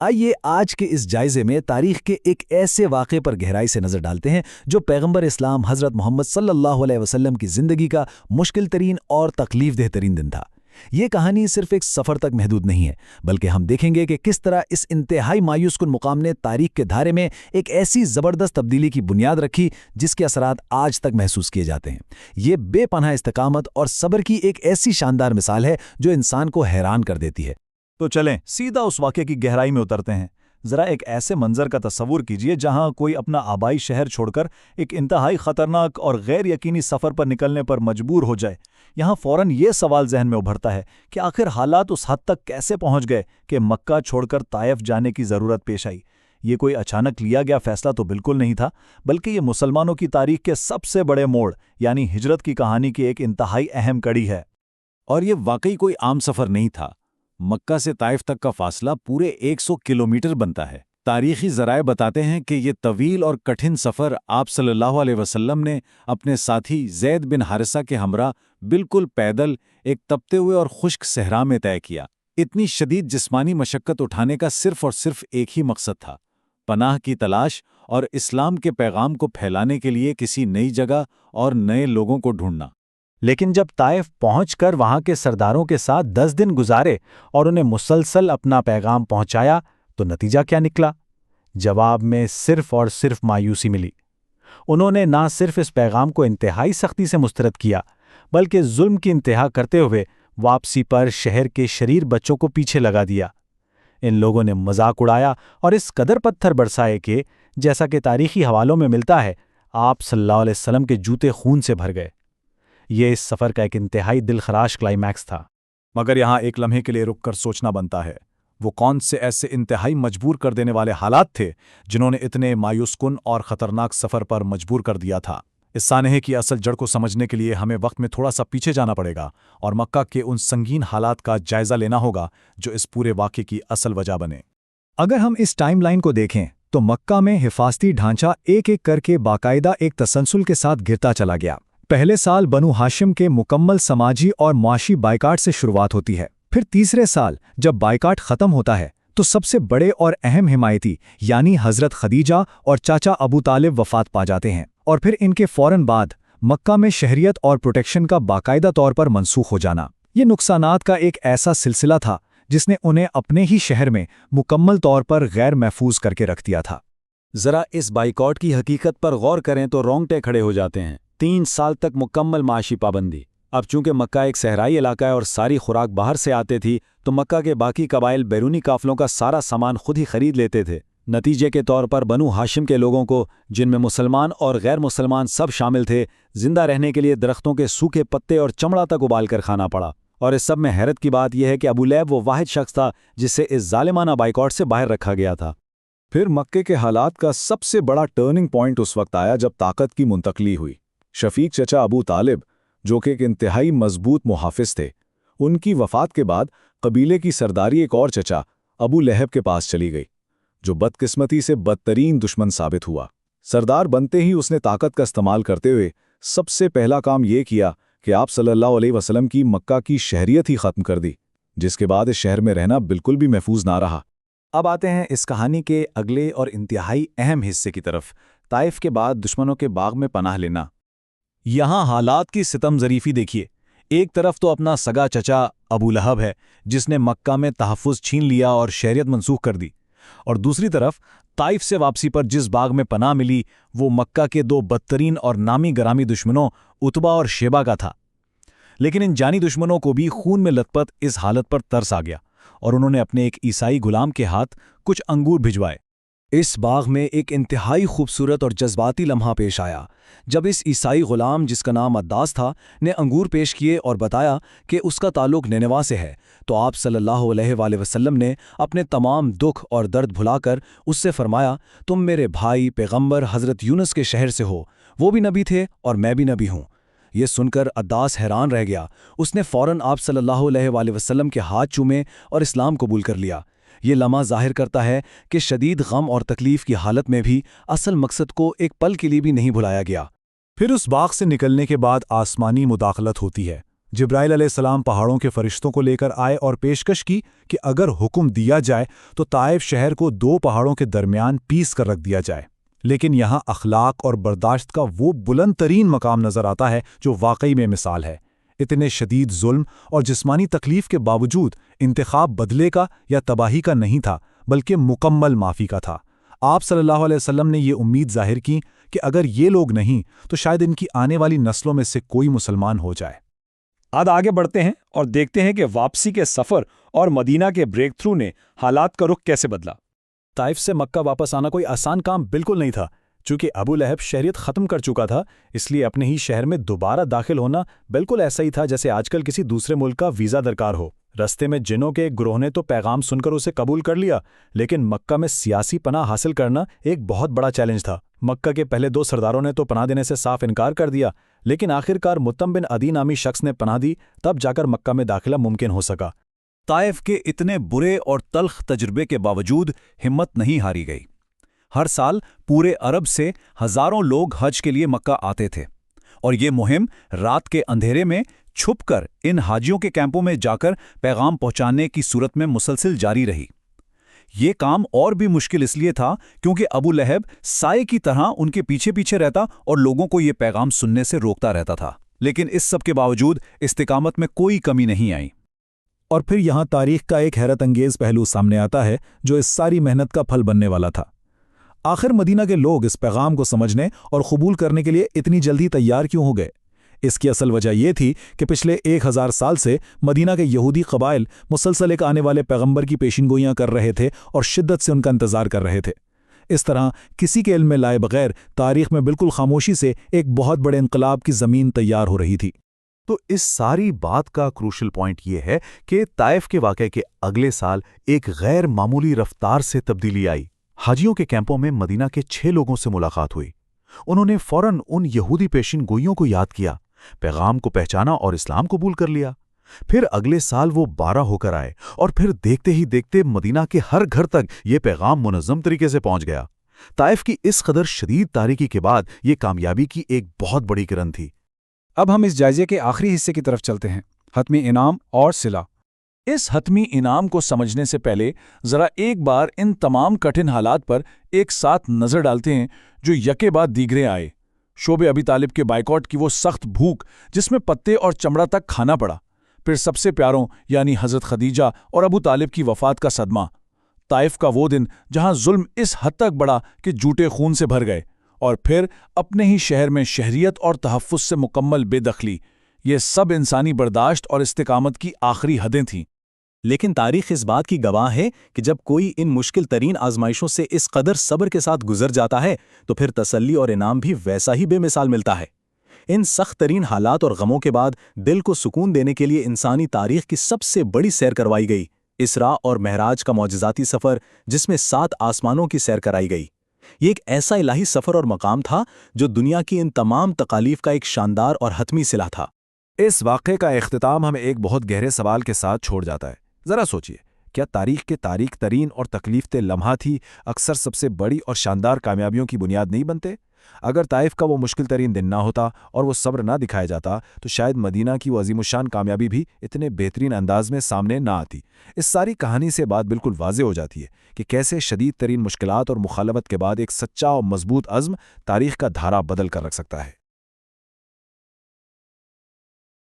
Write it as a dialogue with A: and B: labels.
A: آئیے آج کے اس جائزے میں تاریخ کے ایک ایسے واقعے پر گہرائی سے نظر ڈالتے ہیں جو پیغمبر اسلام حضرت محمد صلی اللہ علیہ وسلم کی زندگی کا مشکل ترین اور تکلیف دہ ترین دن تھا۔ یہ کہانی صرف ایک سفر تک محدود نہیں ہے، بلکہ ہم دیکھیں گے کہ کس طرح اس انتہائی مایوس کن مقام نے تاریخ کے دھارے میں ایک ایسی زبردست تبدیلی کی بنیاد رکھی جس کے اثرات آج تک محسوس کیے جاتے ہیں۔ یہ بے پناہ استقامت اور صبر کی ایک ایسی شاندار مثال ہے جو انسان کو حیران کر دیتی ہے۔
B: تو چلیں سیدھا اس واقعے کی گہرائی میں اترتے ہیں۔ ذرا ایک ایسے منظر کا تصور کیجئے جہاں کوئی اپنا آبائی شہر چھوڑ کر ایک انتہائی خطرناک اور غیر یقینی سفر پر نکلنے پر مجبور ہو جائے۔ یہاں فوراً یہ سوال ذہن میں ابھرتا ہے کہ آخر حالات اس حد تک کیسے پہنچ گئے کہ مکہ چھوڑ کر طائف جانے کی ضرورت پیش آئی۔ یہ کوئی اچانک لیا گیا فیصلہ تو بالکل نہیں تھا، بلکہ یہ مسلمانوں کی تاریخ کے سب سے بڑے موڑ یعنی ہجرت کی کہانی کی ایک انتہائی اہم کڑی ہے۔
C: اور یہ واقعی کوئی عام سفر نہیں تھا۔ مکہ سے طائف تک کا فاصلہ پورے 100 کلومیٹر بنتا ہے۔ تاریخی ذرائع بتاتے ہیں کہ یہ طویل اور کٹھن سفر آپ صلی اللہ علیہ وسلم نے اپنے ساتھی زید بن حارثہ کے ہمراہ بالکل پیدل ایک تپتے ہوئے اور خشک صحرا میں طے کیا۔ اتنی شدید جسمانی مشقت اٹھانے کا صرف اور صرف ایک ہی مقصد تھا، پناہ کی تلاش اور اسلام کے پیغام کو پھیلانے کے لیے کسی نئی جگہ اور نئے لوگوں کو ڈھونڈنا۔
D: لیکن جب طائف پہنچ کر وہاں کے سرداروں کے ساتھ 10 دن گزارے اور انہیں مسلسل اپنا پیغام پہنچایا تو نتیجہ کیا نکلا؟ جواب میں صرف اور صرف مایوسی ملی۔ انہوں نے نہ صرف اس پیغام کو انتہائی سختی سے مسترد کیا، بلکہ ظلم کی انتہا کرتے ہوئے واپسی پر شہر کے شریر بچوں کو پیچھے لگا دیا۔ ان لوگوں نے مذاق اڑایا اور اس قدر پتھر برسائے کہ جیسا کہ تاریخی حوالوں میں ملتا ہے، آپ صلی اللہ علیہ وسلم کے جوتے خون سے بھر گئے۔ یہ اس سفر کا ایک انتہائی دل خراش کلائمیکس تھا۔
B: مگر یہاں ایک لمحے کے لیے رک کر سوچنا بنتا ہے، وہ کون سے ایسے انتہائی مجبور کر دینے والے حالات تھے جنہوں نے اتنے مایوس کن اور خطرناک سفر پر مجبور کر دیا تھا؟ اس سانحے کی اصل جڑ کو سمجھنے کے لیے ہمیں وقت میں تھوڑا سا پیچھے جانا پڑے گا اور مکہ کے ان سنگین حالات کا جائزہ لینا ہوگا جو اس پورے واقعے کی اصل وجہ بنے۔
E: اگر ہم اس ٹائم لائن کو دیکھیں تو مکہ میں حفاظتی ڈھانچہ ایک ایک کر کے باقاعدہ ایک تسلسل کے ساتھ گرتا چلا گیا۔ پہلے سال بنو ہاشم کے مکمل سماجی اور معاشی بائیکاٹ سے شروعات ہوتی ہے۔ پھر تیسرے سال جب بائیکاٹ ختم ہوتا ہے تو سب سے بڑے اور اہم حمایتی یعنی حضرت خدیجہ اور چاچا ابو طالب وفات پا جاتے ہیں، اور پھر ان کے فوراً بعد مکہ میں شہریت اور پروٹیکشن کا باقاعدہ طور پر منسوخ ہو جانا۔ یہ نقصانات کا ایک ایسا سلسلہ تھا جس نے انہیں اپنے ہی شہر میں مکمل طور پر غیر محفوظ کر کے رکھ دیا تھا۔
C: ذرا اس بائیکاٹ کی حقیقت پر غور کریں تو رونگٹے کھڑے ہو جاتے ہیں۔ 3 سال تک مکمل معاشی پابندی۔ اب چونکہ مکہ ایک صحرائی علاقہ ہے اور ساری خوراک باہر سے آتے تھی، تو مکہ کے باقی قبائل بیرونی قافلوں کا سارا سامان خود ہی خرید لیتے تھے۔ نتیجے کے طور پر بنو ہاشم کے لوگوں کو، جن میں مسلمان اور غیر مسلمان سب شامل تھے، زندہ رہنے کے لیے درختوں کے سوکھے پتے اور چمڑا تک ابال کر کھانا پڑا۔ اور اس سب میں حیرت کی بات یہ ہے کہ ابو لہب وہ واحد شخص تھا جسے اس ظالمانہ بائیکاٹ سے باہر رکھا گیا تھا۔
F: پھر مکے کے حالات کا سب سے بڑا ٹرننگ پوائنٹ اس وقت آیا جب طاقت کی منتقلی ہوئی۔ شفیق چچا ابو طالب، جو کہ ایک انتہائی مضبوط محافظ تھے، ان کی وفات کے بعد قبیلے کی سرداری ایک اور چچا ابو لہب کے پاس چلی گئی، جو بدقسمتی سے بدترین دشمن ثابت ہوا۔ سردار بنتے ہی اس نے طاقت کا استعمال کرتے ہوئے سب سے پہلا کام یہ کیا کہ آپ صلی اللہ علیہ وسلم کی مکہ کی شہریت ہی ختم کر دی، جس کے بعد اس شہر میں رہنا بالکل بھی محفوظ نہ رہا۔
A: اب آتے ہیں اس کہانی کے اگلے اور انتہائی اہم حصے کی طرف، طائف کے بعد دشمنوں کے باغ میں پناہ لینا۔
B: یہاں حالات کی ستم ظریفی دیکھیے۔ ایک طرف تو اپنا سگا چچا ابو لہب ہے جس نے مکہ میں تحفظ چھین لیا اور شہریت منسوخ کر دی، اور دوسری طرف طائف سے واپسی پر جس باغ میں پناہ ملی وہ مکہ کے 2 بدترین اور نامی گرامی دشمنوں عتبہ اور شیبہ کا تھا۔ لیکن ان جانی دشمنوں کو بھی خون میں لت پت اس حالت پر ترس آ گیا اور انہوں نے اپنے ایک عیسائی غلام کے ہاتھ کچھ انگور بھجوائے۔
A: اس باغ میں ایک انتہائی خوبصورت اور جذباتی لمحہ پیش آیا جب اس عیسائی غلام جس کا نام عداس تھا نے انگور پیش کیے اور بتایا کہ اس کا تعلق نینوا سے ہے، تو آپ صلی اللہ علیہ وآلہ وسلم نے اپنے تمام دکھ اور درد بھلا کر اس سے فرمایا، تم میرے بھائی پیغمبر حضرت یونس کے شہر سے ہو، وہ بھی نبی تھے اور میں بھی نبی ہوں۔ یہ سن کر عداس حیران رہ گیا۔ اس نے فوراً آپ صلی اللہ علیہ وآلہ وسلم کے ہاتھ چومے اور اسلام قبول کر لیا۔ یہ لمحہ ظاہر کرتا ہے کہ شدید غم اور تکلیف کی حالت میں بھی اصل مقصد کو ایک پل کے لیے بھی نہیں بھلایا گیا۔
B: پھر اس باغ سے نکلنے کے بعد آسمانی مداخلت ہوتی ہے۔
E: جبرائیل علیہ السلام پہاڑوں کے فرشتوں کو لے کر آئے اور پیشکش کی کہ اگر حکم دیا جائے تو طائف شہر کو 2 پہاڑوں کے درمیان پیس کر رکھ دیا جائے، لیکن یہاں اخلاق اور برداشت کا وہ بلند ترین مقام نظر آتا ہے جو واقعی میں مثال ہے۔ اتنے شدید ظلم اور جسمانی تکلیف کے باوجود انتخاب بدلے کا یا تباہی کا نہیں تھا، بلکہ مکمل معافی کا تھا۔ آپ صلی اللہ علیہ وسلم نے یہ امید ظاہر کی کہ اگر یہ لوگ نہیں تو شاید ان کی آنے والی نسلوں میں سے کوئی مسلمان ہو جائے۔
B: آگے بڑھتے ہیں اور دیکھتے ہیں کہ واپسی کے سفر اور مدینہ کے بریک تھرو نے حالات کا رخ کیسے بدلا۔
D: طائف سے مکہ واپس آنا کوئی آسان کام بالکل نہیں تھا۔ چونکہ ابو لہب شہریت ختم کر چکا تھا، اس لیے اپنے ہی شہر میں دوبارہ داخل ہونا بالکل ایسا ہی تھا جیسے آج کل کسی دوسرے ملک کا ویزا درکار ہو۔ رستے میں جنوں کے ایک گروہ نے تو پیغام سن کر اسے قبول کر لیا، لیکن مکہ میں سیاسی پناہ حاصل کرنا ایک بہت بڑا چیلنج تھا۔ مکہ کے پہلے 2 سرداروں نے تو پناہ دینے سے صاف انکار کر دیا، لیکن آخرکار مطعم بن عدی نامی شخص نے پناہ دی، تب جا کر مکہ میں داخلہ ممکن ہو سکا۔
A: طائف کے اتنے برے اور تلخ تجربے کے باوجود ہمت نہیں ہاری گئی۔ ہر سال پورے عرب سے ہزاروں لوگ حج کے لیے مکہ آتے تھے، اور یہ مہم رات کے اندھیرے میں چھپ کر ان حاجیوں کے کیمپوں میں جا کر پیغام پہنچانے کی صورت میں مسلسل جاری رہی۔ یہ کام اور بھی مشکل اس لیے تھا کیونکہ ابو لہب سائے کی طرح ان کے پیچھے پیچھے رہتا اور لوگوں کو یہ پیغام سننے سے روکتا رہتا تھا، لیکن اس سب کے باوجود استقامت میں کوئی کمی نہیں آئی۔
E: اور پھر یہاں تاریخ کا ایک حیرت انگیز پہلو سامنے آتا ہے جو اس ساری محنت کا پھل بننے والا تھا۔ آخر مدینہ کے لوگ اس پیغام کو سمجھنے اور قبول کرنے کے لیے اتنی جلدی تیار کیوں ہو گئے؟ اس کی اصل وجہ یہ تھی کہ پچھلے 1000 سال سے مدینہ کے یہودی قبائل مسلسل ایک آنے والے پیغمبر کی پیشین گوئیاں کر رہے تھے اور شدت سے ان کا انتظار کر رہے تھے۔ اس طرح کسی کے علم میں لائے بغیر تاریخ میں بالکل خاموشی سے ایک بہت بڑے انقلاب کی زمین تیار ہو رہی تھی۔
G: تو اس ساری بات کا کروشل پوائنٹ یہ ہے کہ طائف کے واقعے کے اگلے سال ایک غیر معمولی رفتار سے تبدیلی آئی۔ حاجیوں کے کیمپوں میں مدینہ کے 6 لوگوں سے ملاقات ہوئی۔ انہوں نے فوراً ان یہودی پیشین گوئیوں کو یاد کیا، پیغام کو پہچانا اور اسلام قبول کر لیا۔ پھر اگلے سال وہ 12 ہو کر آئے اور پھر دیکھتے ہی دیکھتے مدینہ کے ہر گھر تک یہ پیغام منظم طریقے سے پہنچ گیا۔ طائف کی اس قدر شدید تاریکی کے بعد یہ کامیابی کی ایک بہت بڑی کرن تھی۔
H: اب ہم اس جائزے کے آخری حصے کی طرف چلتے ہیں، حتمی انعام اور صلہ۔
A: اس حتمی انعام کو سمجھنے سے پہلے ذرا ایک بار ان تمام کٹھن حالات پر ایک ساتھ نظر ڈالتے ہیں جو یکے بعد دیگرے آئے۔ شعب ابی طالب کے بائیکاٹ کی وہ سخت بھوک جس میں پتے اور چمڑا تک کھانا پڑا، پھر سب سے پیاروں یعنی حضرت خدیجہ اور ابو طالب کی وفات کا صدمہ، طائف کا وہ دن جہاں ظلم اس حد تک بڑھا کہ جھوٹے خون سے بھر گئے، اور پھر اپنے ہی شہر میں شہریت اور تحفظ سے مکمل بے دخلی، یہ سب انسانی برداشت اور استقامت کی آخری حدیں تھیں۔
D: لیکن تاریخ اس بات کی گواہ ہے کہ جب کوئی ان مشکل ترین آزمائشوں سے اس قدر صبر کے ساتھ گزر جاتا ہے تو پھر تسلی اور انعام بھی ویسا ہی بے مثال ملتا ہے۔ ان سخت ترین حالات اور غموں کے بعد دل کو سکون دینے کے لیے انسانی تاریخ کی سب سے بڑی سیر کروائی گئی، اسراء اور معراج کا معجزاتی سفر جس میں 7 آسمانوں کی سیر کرائی گئی۔ یہ ایک ایسا الہی سفر اور مقام تھا جو دنیا کی ان تمام تکالیف کا ایک شاندار اور حتمی صلہ تھا۔
A: اس واقعے کا اختتام ہمیں ایک بہت گہرے سوال کے ساتھ چھوڑ جاتا ہے۔ ذرا سوچئے، کیا تاریخ کے تاریک ترین اور تکلیف دہ لمحات ہی اکثر سب سے بڑی اور شاندار کامیابیوں کی بنیاد نہیں بنتے؟ اگر طائف کا وہ مشکل ترین دن نہ ہوتا اور وہ صبر نہ دکھایا جاتا تو شاید مدینہ کی وہ عظیم الشان کامیابی بھی اتنے بہترین انداز میں سامنے نہ آتی۔ اس ساری کہانی سے بات بالکل واضح ہو جاتی ہے کہ کیسے شدید ترین مشکلات اور مخالفت کے بعد ایک سچا اور مضبوط عزم تاریخ کا دھارا بدل کر رکھ سکتا ہے۔